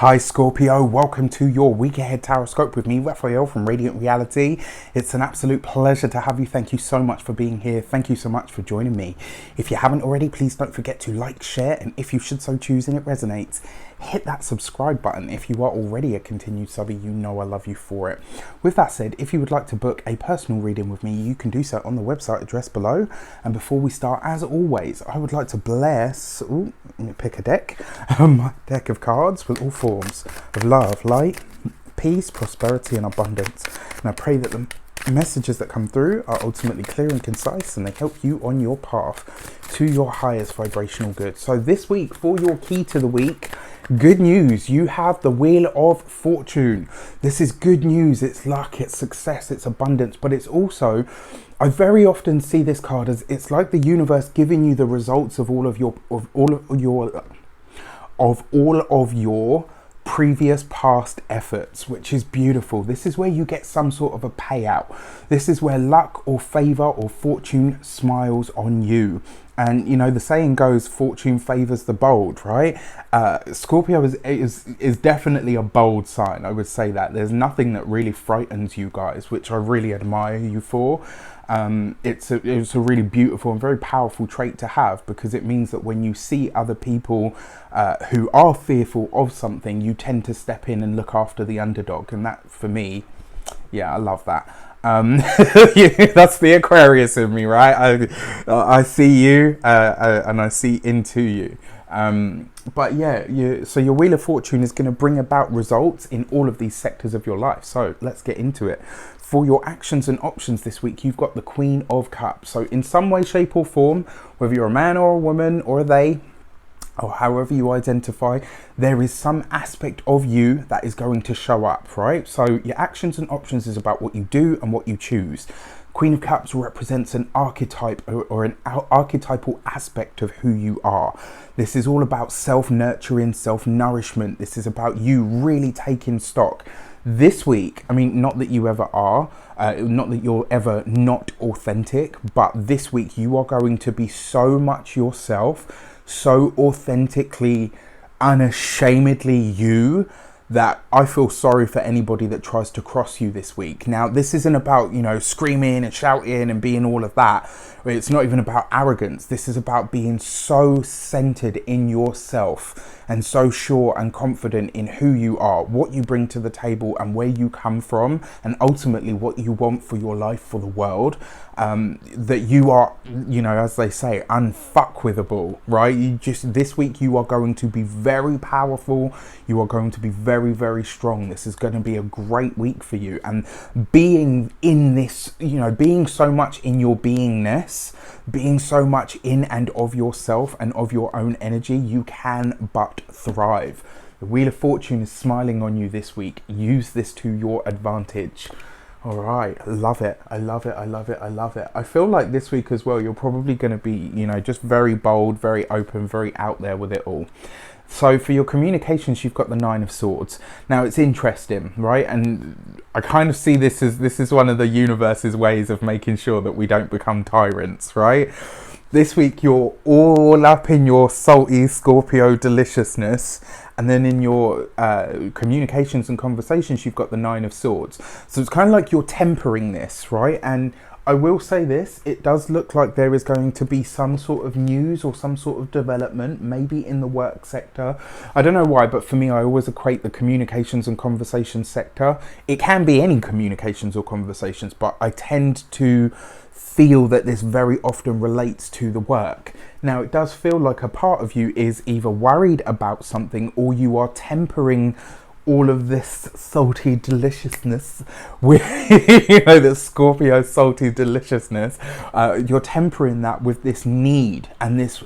Hi Scorpio, welcome to your week ahead tarot with me, Raphael from Reydiant Reality. It's an absolute pleasure to have you. Thank you so much for being here. Thank you so much for joining me. If you haven't already, please don't forget to like, share, and if you should so choose and it resonates, hit that subscribe button. If you are already a continued subby, you know I love you for it. With that said, if you would like to book a personal reading with me, you can do so on the website address below. And before we start, as always, I would like to bless, let me pick a deck, my deck of cards with all forms of love, light, peace, prosperity, and abundance. And I pray that the messages that come through are ultimately clear and concise, and they help you on your path to your highest vibrational good. So this week, for your key to the week, good news. You have the Wheel of Fortune. This is good news. It's luck, it's success, it's abundance, but it's also, I very often see this card as it's like the universe giving you the results of all of your previous past efforts, which is beautiful. This is where you get some sort of a payout. This is where luck or favor or fortune smiles on you. And you know, the saying goes, fortune favors the bold, right? Scorpio is definitely a bold sign. I would say that there's nothing that really frightens you guys, which I really admire you for. It's a really beautiful and very powerful trait to have, because it means that when you see other people who are fearful of something, you tend to step in and look after the underdog. And that, for me, yeah, I love that. Yeah, that's the Aquarius in me, right? I see you and I see into you. But yeah, so your Wheel of Fortune is going to bring about results in all of these sectors of your life. So let's get into it. For your actions and options this week, you've got the Queen of Cups. So in some way, shape or form, whether you're a man or a woman or a they, or however you identify, there is some aspect of you that is going to show up, right? So your actions and options is about what you do and what you choose. Queen of Cups represents an archetype or an archetypal aspect of who you are. This is all about self-nurturing, self-nourishment. This is about you really taking stock. This week, I mean, not that you ever are, not that you're ever not authentic, but this week you are going to be so much yourself, so authentically, unashamedly you, that I feel sorry for anybody that tries to cross you this week. Now, this isn't about, you know, screaming and shouting and being all of that. It's not even about arrogance. This is about being so centered in yourself and so sure and confident in who you are, what you bring to the table and where you come from, and ultimately what you want for your life, for the world. That you are, you know, as they say, unfuckwithable, right? You just, this week you are going to be very powerful. You are going to be very, very strong. This is going to be a great week for you. And being in this, you know, being so much in your beingness, being so much in and of yourself and of your own energy, you can but thrive. The Wheel of Fortune is smiling on you this week. Use this to your advantage. All right, I love it. I love it. I love it. I love it. I feel like this week as well, you're probably going to be, you know, just very bold, very open, very out there with it all. So for your communications, you've got the Nine of Swords. Now it's interesting, right? And I kind of see this as, this is one of the universe's ways of making sure that we don't become tyrants, right? This week, you're all up in your salty Scorpio deliciousness. And then in your communications and conversations, you've got the Nine of Swords. So it's kind of like you're tempering this, right? And I will say this, it does look like there is going to be some sort of news or some sort of development, maybe in the work sector. I don't know why, but for me, I always equate the communications and conversations sector. It can be any communications or conversations, but I tend to feel that this very often relates to the work. Now, it does feel like a part of you is either worried about something, or you are tempering all of this salty deliciousness with, you know, the Scorpio salty deliciousness. You're tempering that with this need and this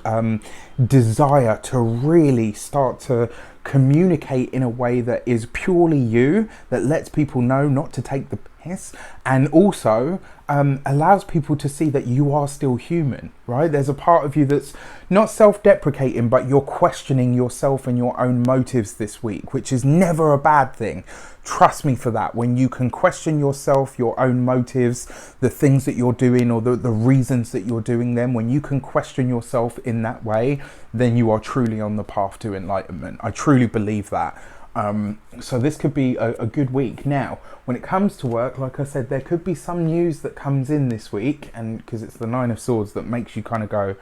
desire to really start to communicate in a way that is purely you, that lets people know not to take the piss, and also allows people to see that you are still human, right? There's a part of you that's not self-deprecating, but you're questioning yourself and your own motives this week, which is never a bad thing. Trust me for that. When you can question yourself, your own motives, the things that you're doing, or the reasons that you're doing them, when you can question yourself in that way, then you are truly on the path to enlightenment. I truly believe that. So this could be a good week. Now, when it comes to work, like I said, there could be some news that comes in this week, and because it's the Nine of Swords that makes you kind of go,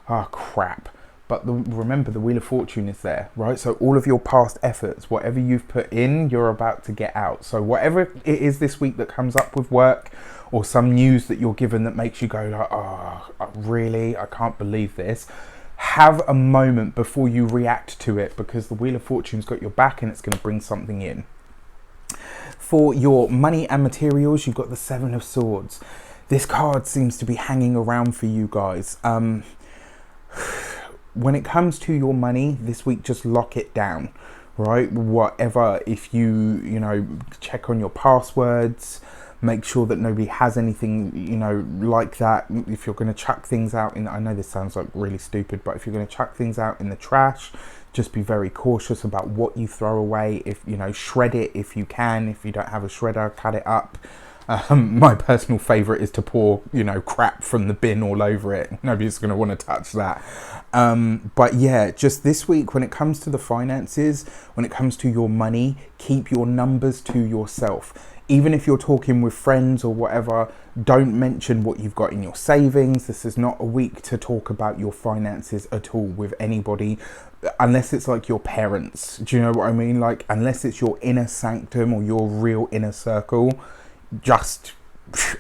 oh crap. But remember, the Wheel of Fortune is there, right? So all of your past efforts, whatever you've put in, you're about to get out. So whatever it is this week that comes up with work, or some news that you're given that makes you go like, oh, really? I can't believe this. Have a moment before you react to it, because the Wheel of Fortune's got your back and it's going to bring something in. For your money and materials, you've got the Seven of Swords. This card seems to be hanging around for you guys. When it comes to your money this week, just lock it down, right? Whatever, if you check on your passwords, make sure that nobody has anything, like that. If you're going to chuck things out I know this sounds like really stupid, but if you're going to chuck things out in the trash, just be very cautious about what you throw away. If, shred it if you can. If you don't have a shredder, cut it up. My personal favourite is to pour, crap from the bin all over it. Nobody's going to want to touch that. But yeah, just this week, when it comes to the finances, when it comes to your money, keep your numbers to yourself. Even if you're talking with friends or whatever, don't mention what you've got in your savings. This is not a week to talk about your finances at all with anybody, unless it's like your parents. Do you know what I mean? Like, unless it's your inner sanctum or your real inner circle.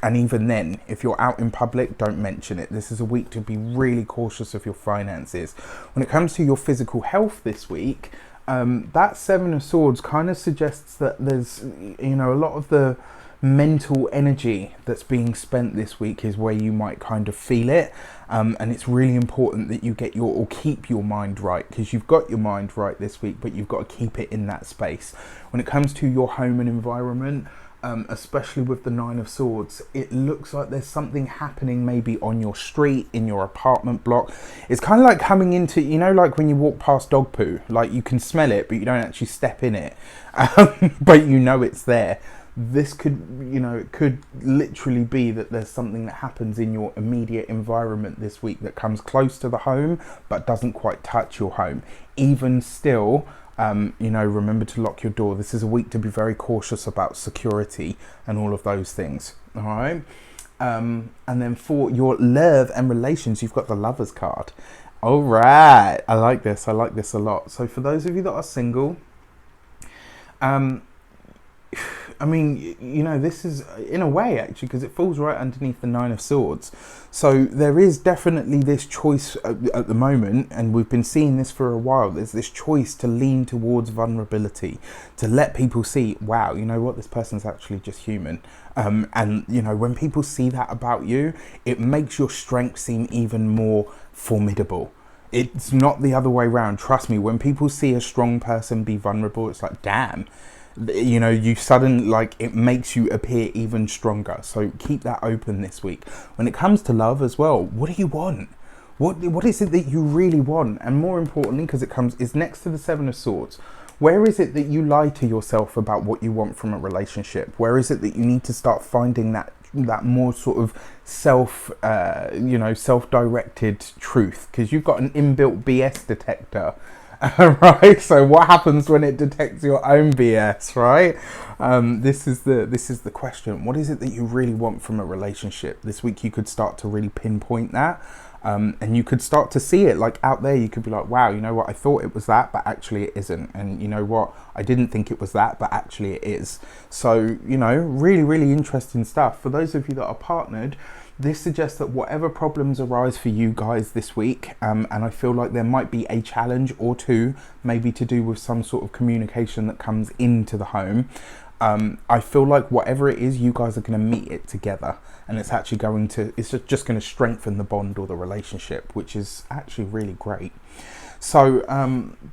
And even then, if you're out in public, don't mention it. This is a week to be really cautious of your finances. When it comes to your physical health this week, that Seven of Swords kind of suggests that there's, a lot of the mental energy that's being spent this week is where you might kind of feel it. And it's really important that you keep your mind right, because you've got your mind right this week, but you've got to keep it in that space. When it comes to your home and environment, especially with the Nine of Swords, it looks like there's something happening maybe on your street, in your apartment block. It's kind of like coming into, like when you walk past dog poo, like you can smell it, but you don't actually step in it, but it's there. This could, it could literally be that there's something that happens in your immediate environment this week that comes close to the home, but doesn't quite touch your home. Even still, remember to lock your door. This is a week to be very cautious about security and all of those things. All right. And then for your love and relations, you've got the Lovers card. All right. I like this a lot. So for those of you that are single, this is in a way actually, because it falls right underneath the Nine of Swords. So there is definitely this choice at the moment, and we've been seeing this for a while. There's this choice to lean towards vulnerability, to let people see, wow, you know what, this person's actually just human. And when people see that about you, it makes your strength seem even more formidable. It's not the other way around. Trust me, when people see a strong person be vulnerable, it's like, damn. You suddenly, it makes you appear even stronger. So keep that open this week. When it comes to love as well, what do you want? What is it that you really want? And more importantly, because it's next to the Seven of Swords, where is it that you lie to yourself about what you want from a relationship? Where is it that you need to start finding that more sort of self-directed truth? Because you've got an inbuilt BS detector. Right, so what happens when it detects your own BS, right? This is the question. What is it that you really want from a relationship? This week you could start to really pinpoint that, and you could start to see it like out there. You could be like, wow, you know what, I thought it was that, but actually it isn't. And you know what, I didn't think it was that, but actually it is. So really, really interesting stuff. For those of you that are partnered, this suggests that whatever problems arise for you guys this week, and I feel like there might be a challenge or two, maybe to do with some sort of communication that comes into the home. I feel like whatever it is, you guys are going to meet it together, and it's actually it's just going to strengthen the bond or the relationship, which is actually really great. So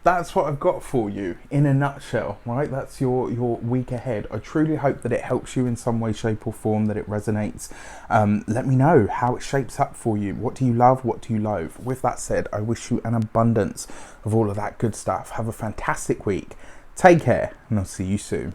that's what I've got for you in a nutshell, right? That's your week ahead. I truly hope that it helps you in some way, shape or form, that it resonates. Let me know how it shapes up for you. What do you love? What do you loathe? With that said, I wish you an abundance of all of that good stuff. Have a fantastic week. Take care, and I'll see you soon.